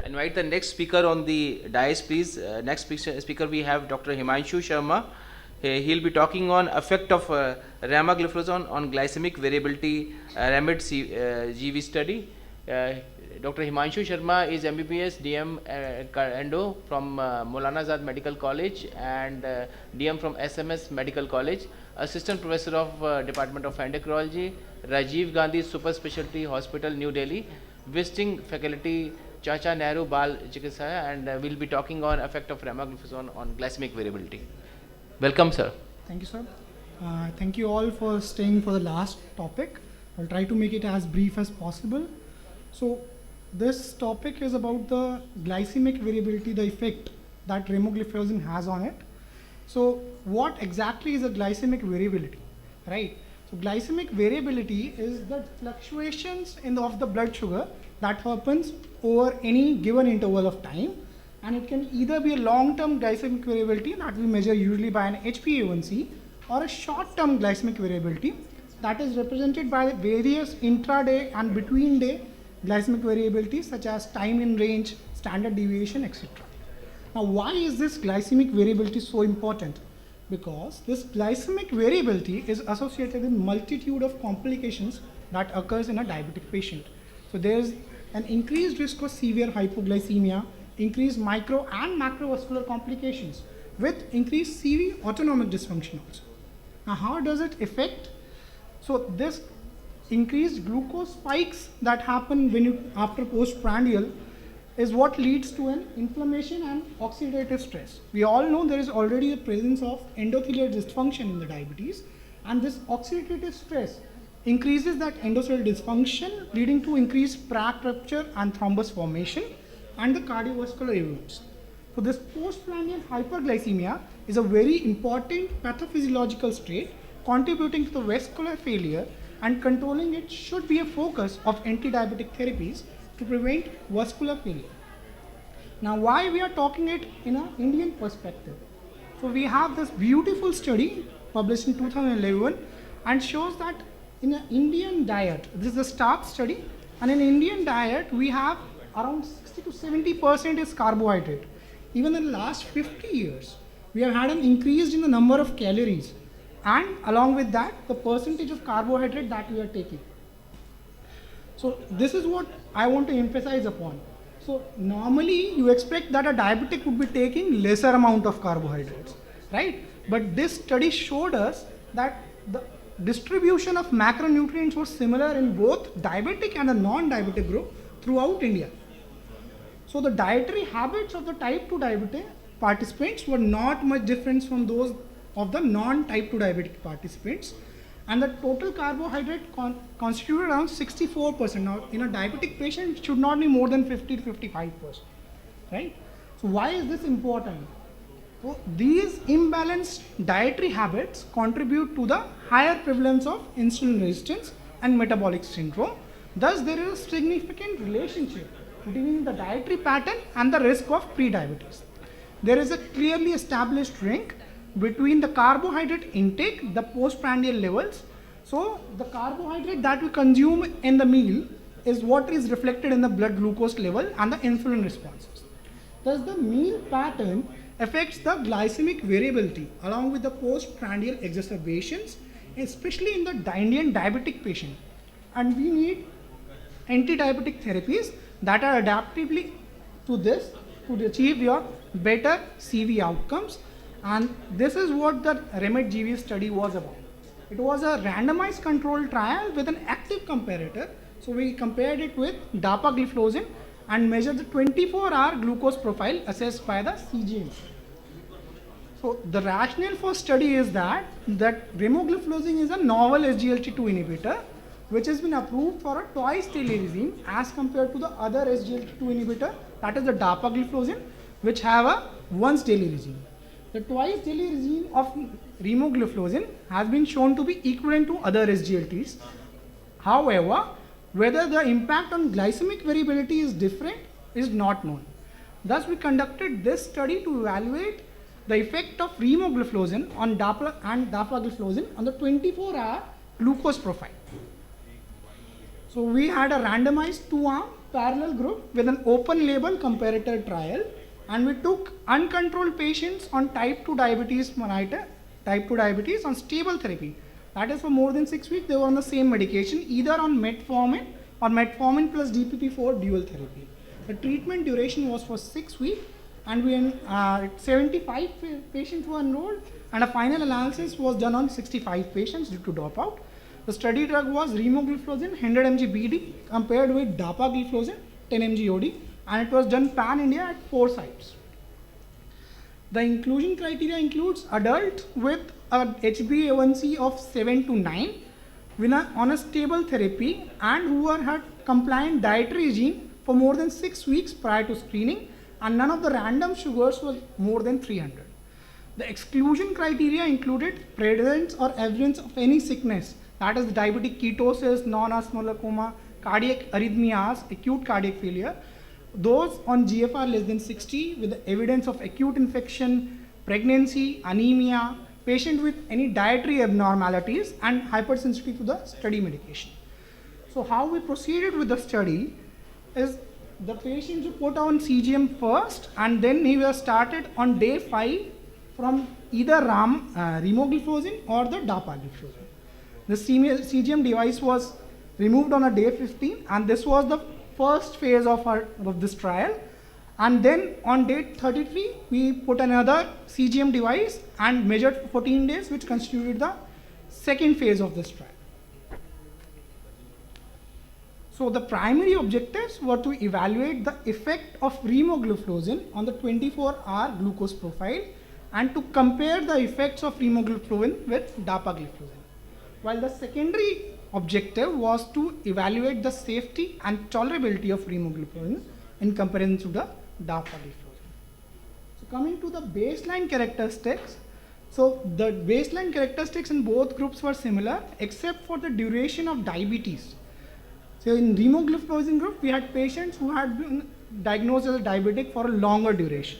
Invite the next speaker on the dais, please. Next speaker we have Dr. Himanshu Sharma. He'll be talking on effect of ramagliflozin on glycemic variability GV study. Dr. Himanshu Sharma is MBBS DM Endo from Maulana Azad Medical College and DM from SMS Medical College. Assistant Professor of Department of Endocrinology, Rajiv Gandhi Super Specialty Hospital, New Delhi. Visiting faculty Chacha Nehru Bal Chikitsa, and we'll be talking on effect of ramagliflozin on glycemic variability. Welcome, sir. Thank you, sir. Thank you all for staying for the last topic. I'll try to make it as brief as possible. So this topic is about the glycemic variability, the effect that ramagliflozin has on it. So what exactly is a glycemic variability, right? So glycemic variability is the fluctuations of the blood sugar that happens over any given interval of time, and it can either be a long-term glycemic variability that we measure usually by an HbA1c, or a short-term glycemic variability that is represented by various intraday and between-day glycemic variabilities such as time in range, standard deviation, etc. Now, why is this glycemic variability so important? Because this glycemic variability is associated with multitude of complications that occurs in a diabetic patient. So there is an increased risk of severe hypoglycemia, increased micro and macrovascular complications with increased CV autonomic dysfunction also. Now how does it affect? So this increased glucose spikes that happen when you after postprandial is what leads to an inflammation and oxidative stress. We all know there is already a presence of endothelial dysfunction in the diabetes, and this oxidative stress increases that endothelial dysfunction, leading to increased plaque rupture and thrombus formation and the cardiovascular events. So this postprandial hyperglycemia is a very important pathophysiological state contributing to the vascular failure, and controlling it should be a focus of anti-diabetic therapies to prevent vascular failure. Now why we are talking it in an Indian perspective? So we have this beautiful study published in 2011 and shows that in an Indian diet, this is a START study, and in Indian diet we have around 60 to 70% is carbohydrate. Even in the last 50 years, we have had an increase in the number of calories, and along with that, the percentage of carbohydrate that we are taking. So this is what I want to emphasize upon. So normally you expect that a diabetic would be taking lesser amount of carbohydrates, right? But this study showed us that the distribution of macronutrients was similar in both diabetic and a non-diabetic group throughout India. So the dietary habits of the type 2 diabetic participants were not much different from those of the non-type 2 diabetic participants, and the total carbohydrate constituted around 64%. Now in a diabetic patient it should not be more than 50 to 55%, right? So why is this important? So these imbalanced dietary habits contribute to the higher prevalence of insulin resistance and metabolic syndrome. Thus there is a significant relationship between the dietary pattern and the risk of prediabetes. There is a clearly established link between the carbohydrate intake, the postprandial levels. So the carbohydrate that we consume in the meal is what is reflected in the blood glucose level and the insulin responses. Thus the meal pattern affects the glycemic variability along with the postprandial exacerbations, especially in the Indian diabetic patient. And we need anti-diabetic therapies that are adaptively to this to achieve your better CV outcomes. And this is what the REMED-GV study was about. It was a randomized controlled trial with an active comparator. So we compared it with dapagliflozin and measured the 24-hour glucose profile assessed by the CGM. So the rationale for study is that ramagliflozin is a novel SGLT2 inhibitor which has been approved for a twice daily regime as compared to the other SGLT2 inhibitor, that is the dapagliflozin, which have a once daily regime. The twice daily regime of ramagliflozin has been shown to be equivalent to other SGLTs. However, whether the impact on glycemic variability is different is not known. Thus, we conducted this study to evaluate the effect of ramagliflozin on dapagliflozin on the 24-hour glucose profile. So we had a randomized 2-arm parallel group with an open label comparator trial, and we took uncontrolled patients on type 2 diabetes monitor, type 2 diabetes on stable therapy. That is, for more than 6 weeks they were on the same medication, either on metformin or metformin plus DPP-4 dual therapy. The treatment duration was for 6 weeks, and 75 patients were enrolled, and a final analysis was done on 65 patients due to dropout. The study drug was remogliflozin 100 mg BD compared with dapagliflozin 10 mg OD, and it was done pan-India at 4 sites. The inclusion criteria includes adult with a HbA1c of 7 to 9 on a stable therapy and who had compliant dietary regime for more than 6 weeks prior to screening, and none of the random sugars was more than 300. The exclusion criteria included presence or evidence of any sickness, that is diabetic ketosis, non-osmolar coma, cardiac arrhythmias, acute cardiac failure, those on GFR less than 60 with the evidence of acute infection, pregnancy, anemia, patient with any dietary abnormalities, and hypersensitivity to the study medication. So how we proceeded with the study is the patients were put on CGM first, and then he was started on day 5 from either remogliflozin or the dapagliflozin. The CGM device was removed on a day 15, and this was the first phase of this trial. And then on day 33, we put another CGM device and measured for 14 days, which constituted the second phase of this trial. So the primary objectives were to evaluate the effect of remogliflozin on the 24-hour glucose profile and to compare the effects of remogliflozin with dapagliflozin. While the secondary objective was to evaluate the safety and tolerability of remogliflozin in comparison to the dapagliflozin. So coming to the baseline characteristics, so the baseline characteristics in both groups were similar except for the duration of diabetes. So in remogliflozin group, we had patients who had been diagnosed as a diabetic for a longer duration,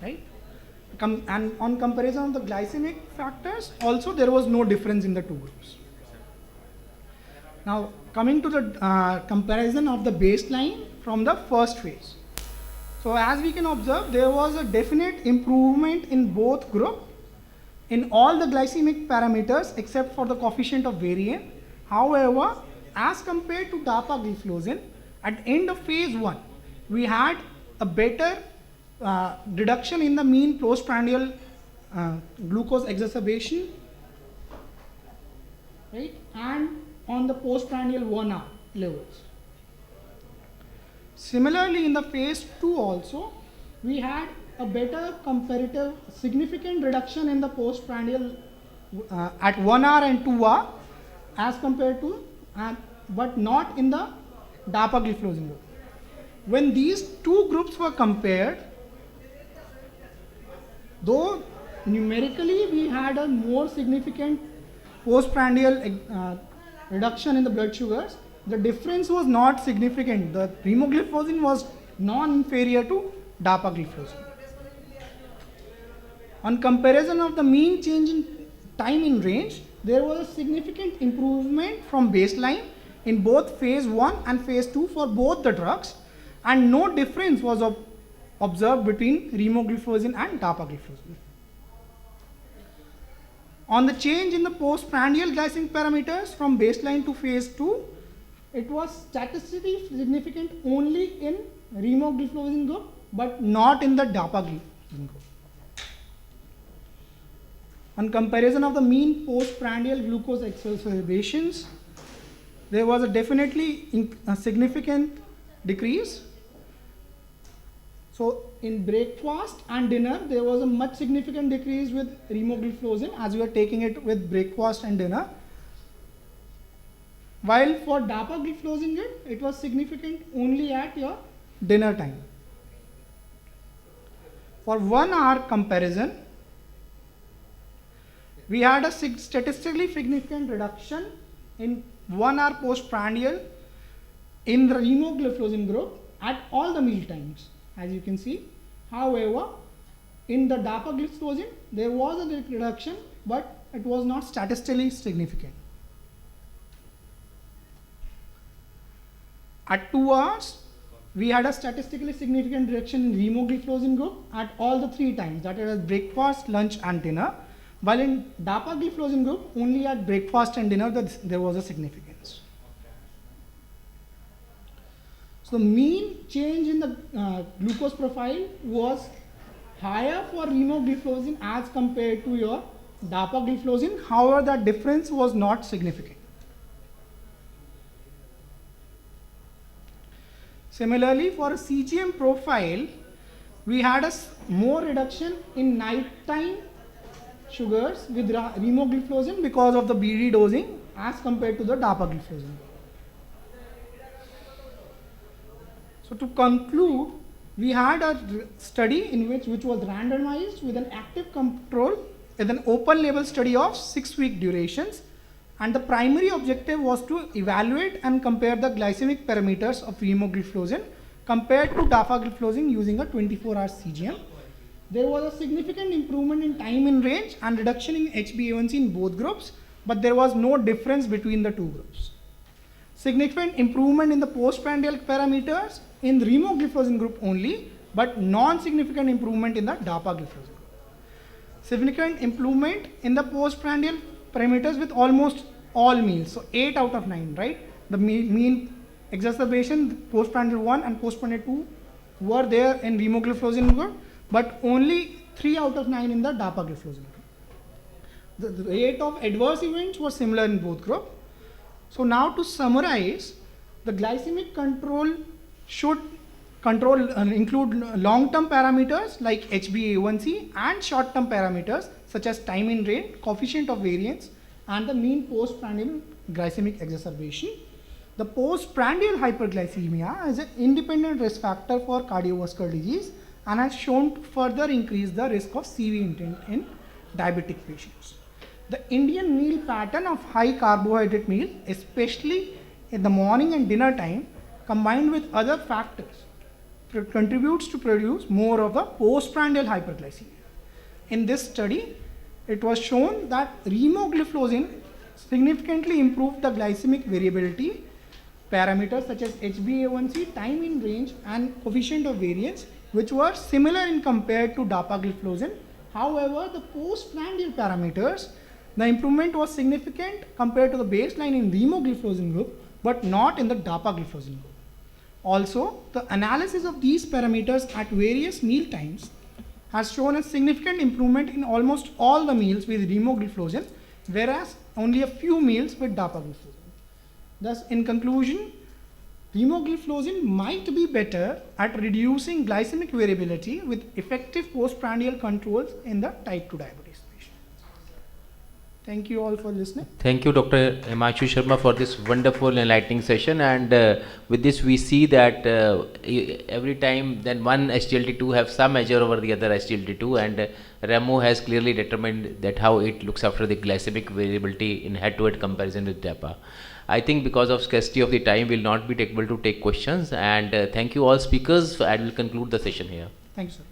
right? And on comparison of the glycemic factors, also there was no difference in the two groups. Now coming to the comparison of the baseline from the first phase. So as we can observe, there was a definite improvement in both groups in all the glycemic parameters except for the coefficient of variance. However, as compared to dapagliflozin, at the end of phase 1, we had a better reduction in the mean postprandial glucose exacerbation, right, and on the postprandial 1 hour levels. Similarly, in the phase 2 also, we had a better comparative significant reduction in the postprandial at 1 hour and 2 hour as compared to, but not in the dapagliflozin group. When these two groups were compared, though numerically we had a more significant postprandial reduction in the blood sugars, the difference was not significant. The remogliflozin was non-inferior to dapagliflozin. On comparison of the mean change in time in range, there was a significant improvement from baseline in both phase 1 and phase 2 for both the drugs, and no difference was observed between remogliflozin and dapagliflozin. On the change in the postprandial glycemic parameters from baseline to phase 2, it was statistically significant only in remogliflozin group, but not in the dapagliflozin group. On comparison of the mean postprandial glucose exacerbations, there was a definitely a significant decrease. So in breakfast and dinner, there was a much significant decrease with remogliflozin as we were taking it with breakfast and dinner. While for dapagliflozin, it was significant only at your dinner time. For 1 hour comparison, we had a statistically significant reduction in 1 hour postprandial in the remogliflozin group at all the meal times, as you can see. However, in the dapagliflozin, there was a reduction, but it was not statistically significant. At 2 hours, we had a statistically significant reduction in remogliflozin group at all the 3 times, that is breakfast, lunch and dinner, while in dapagliflozin group, only at breakfast and dinner there was a significance. So the mean change in the glucose profile was higher for remogliflozin as compared to your dapagliflozin. However, that difference was not significant. Similarly, for a CGM profile, we had a more reduction in nighttime sugars with remogliflozin because of the BD dosing as compared to the dapagliflozin. So to conclude, we had a study in which was randomized with an active control with an open label study of 6-week durations, and the primary objective was to evaluate and compare the glycemic parameters of remogliflozin compared to dapagliflozin using a 24-hour CGM. There was a significant improvement in time in range and reduction in HbA1c in both groups, but there was no difference between the 2 groups. Significant improvement in the postprandial parameters in the remogliflozin group only, but non-significant improvement in the dapagliflozin group. Significant improvement in the postprandial parameters with almost all meals, so 8 out of 9, right? The mean exacerbation, postprandial 1 and postprandial 2 were there in remogliflozin group, but only 3 out of 9 in the dapagliflozin group. The rate of adverse events was similar in both groups. So now to summarize, the glycemic control should include long-term parameters like HbA1c and short-term parameters such as time in range, coefficient of variance, and the mean postprandial glycemic exacerbation. The postprandial hyperglycemia is an independent risk factor for cardiovascular disease and has shown to further increase the risk of CV intent in diabetic patients. The Indian meal pattern of high carbohydrate meal, especially in the morning and dinner time, combined with other factors, contributes to produce more of the postprandial hyperglycemia. In this study, it was shown that remogliflozin significantly improved the glycemic variability parameters such as HbA1c, time in range, and coefficient of variance, which were similar in compared to dapagliflozin. However, the postprandial parameters, the improvement was significant compared to the baseline in remogliflozin group, but not in the dapagliflozin group. Also, the analysis of these parameters at various meal times has shown a significant improvement in almost all the meals with remogliflozin, whereas only a few meals with dapagliflozin. Thus, in conclusion, remogliflozin might be better at reducing glycemic variability with effective postprandial controls in the type 2 diabetes patient. Thank you all for listening. Thank you, Dr. Himanshu Sharma, for this wonderful enlightening session. And with this, we see that every time then one SGLT2 have some measure over the other SGLT2, and Ramo has clearly determined that how it looks after the glycemic variability in head-to-head comparison with DAPA. I think because of scarcity of the time, we will not be able to take questions. And thank you all speakers. I will conclude the session here. Thank you, sir.